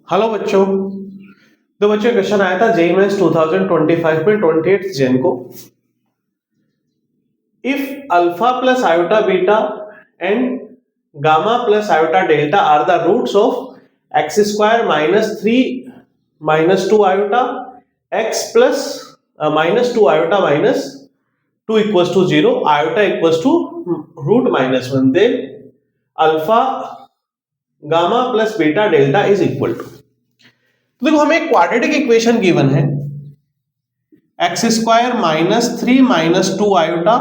Hello बच्चों। तो बच्चों क्वेश्चन आया था जेईई मेंस 2025 में 28 जन को। If alpha plus iota beta and gamma plus iota delta are the roots of x square minus 3 minus 2 iota x plus minus 2 iota minus 2 equals to 0 iota equals to root minus 1 then alpha gamma plus beta delta is equal to. तो देखो हमें एक quadratic equation given है x square minus 3 minus 2 iota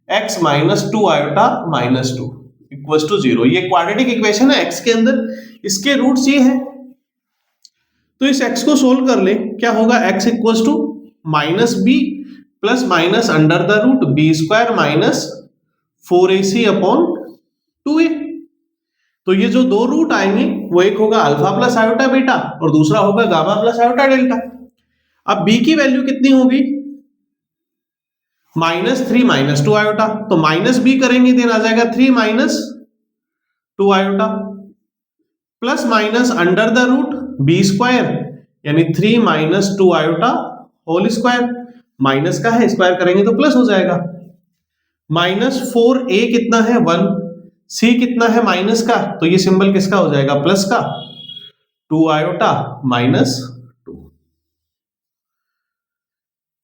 x minus 2 iota minus 2 equals to 0। ये quadratic equation है x के अंदर, इसके रूट्स ये हैं। तो इस एक्स को सोल्व कर ले, क्या होगा x equals to minus b plus minus under the root b square minus 4ac upon 2a। तो ये जो दो रूट आएंगे वो एक होगा अल्फा प्लस आयोटा बीटा और दूसरा होगा गामा प्लस आयोटा डेल्टा। अब b की वैल्यू कितनी होगी माइनस 3 माइनस 2 आयोटा, तो माइनस b करेंगे देन आ जाएगा 3 minus 2 iota plus minus under the root b square यानी 3 minus 2 iota whole square. Minus का है स्क्वायर करेंगे तो प्लस हो जाएगा। माइनस 4a कितना है 1, c कितना है माइनस का, तो ये सिंबल किसका हो जाएगा प्लस का 2 iota minus 2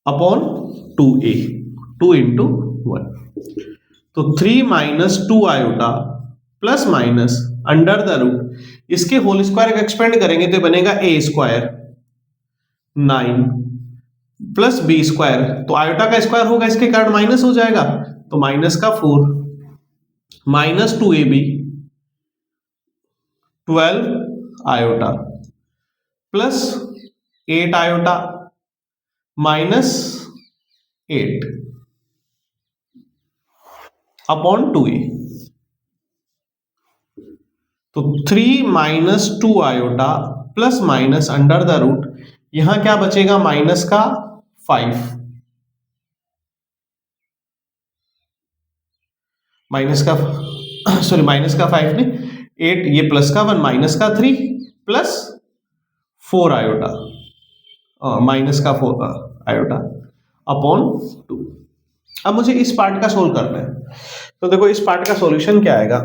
upon 2a 2 into 1। तो 3 minus 2 iota plus minus under the root इसके होल स्क्वायर एक्सपेंड करेंगे तो बनेगा a square 9 plus b square, तो आयोटा का स्क्वायर होगा इसके कारण माइनस हो जाएगा तो माइनस का 4 minus 2ab 12 iota plus 8 iota minus 8 upon 2a। तो 3 minus 2 iota plus minus under the root, यहां क्या बचेगा माइनस का 5 माइनस का माइनस का 5 नहीं 8, ये प्लस का 1 माइनस का 3 प्लस 4 आयोटा माइनस का 4 आयोटा अपॉन 2। अब मुझे इस पार्ट का सोल्व करना है। तो देखो इस पार्ट का सॉल्यूशन क्या आएगा,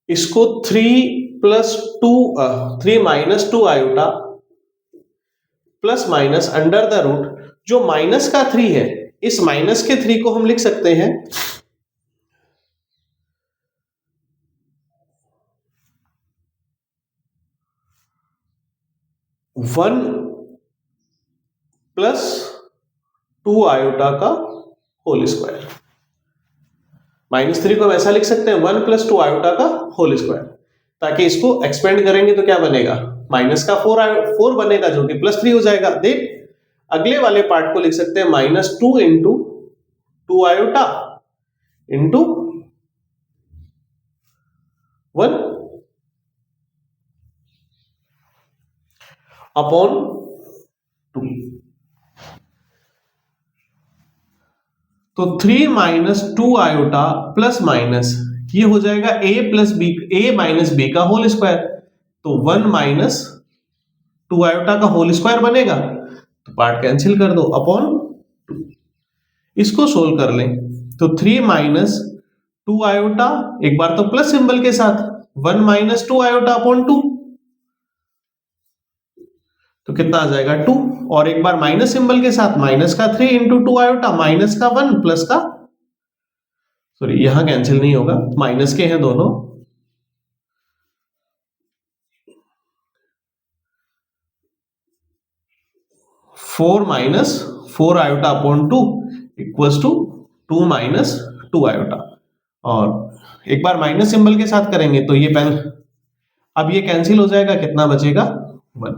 इसको 3 minus 2 iota plus minus under the root, जो माइनस का 3 है इस माइनस के 3 को हम लिख सकते हैं 1 प्लस 2 आयोटा का होल स्क्वायर। माइनस 3 को हम ऐसा लिख सकते हैं 1 प्लस 2 आयोटा का होल स्क्वायर, ताकि इसको एक्सपेंड करेंगे तो क्या बनेगा माइनस का 4 बनेगा जो कि प्लस 3 हो जाएगा। देन अगले वाले पार्ट को लिख सकते हैं minus 2 into 2 iota into 1 upon 2। तो 3 माइनस 2 आयोटा प्लस माइनस ये हो जाएगा a plus b a minus b का होल स्क्वायर, तो 1 माइनस 2 आयोटा का होल स्क्वायर बनेगा, तो पार्ट कैंसिल कर दो अपॉन 2। इसको सोल्व कर लें तो 3 माइनस 2 आयोटा एक बार तो प्लस सिंबल के साथ 1 माइनस 2 आयोटा अपॉन 2, तो कितना आ जाएगा 2, और एक बार माइनस सिंबल के साथ माइनस का 3 इंटू 2 आयोटा माइनस का 1 प्लस का सॉरी यहां कैंसिल नहीं होगा माइनस के हैं दोनों, four minus 4 iota upon 2 equals to 2 minus 2 iota, और एक बार माइनस सिंबल के साथ करेंगे तो ये अब ये कैंसिल हो जाएगा, कितना बचेगा 1।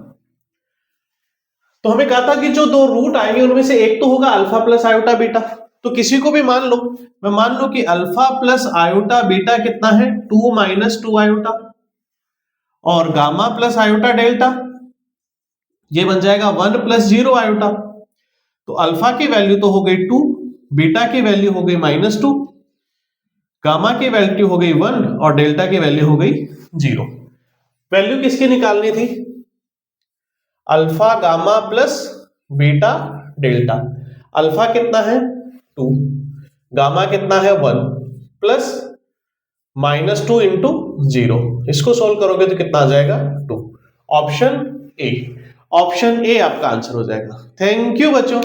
तो हमें कहा था कि जो दो रूट आएंगे उनमें से एक तो होगा अल्फा प्लस आयोटा बीटा, तो किसी को भी मान लो, मैं मान लो कि अल्फा प्लस आयोटा बीटा कितना है 2 माइनस 2 आयोटा, और गामा प्लस आयोटा डेल्टा ये बन जाएगा 1 प्लस 0 आयोटा। तो अल्फा की वैल्यू तो हो गई 2, बीटा की वैल्यू हो गई माइनस 2, गामा की वैल्यू हो गई 1 और डेल्टा की वैल्यू हो गई 0। वैल्यू किसकी निकालनी थी? Alpha gamma plus beta delta. Alpha कितना है 2, गामा कितना है 1 प्लस -2 इंटू 0। इसको सोल्व करोगे तो कितना आ जाएगा 2। ऑप्शन ए आपका आंसर हो जाएगा। थैंक यू बच्चों।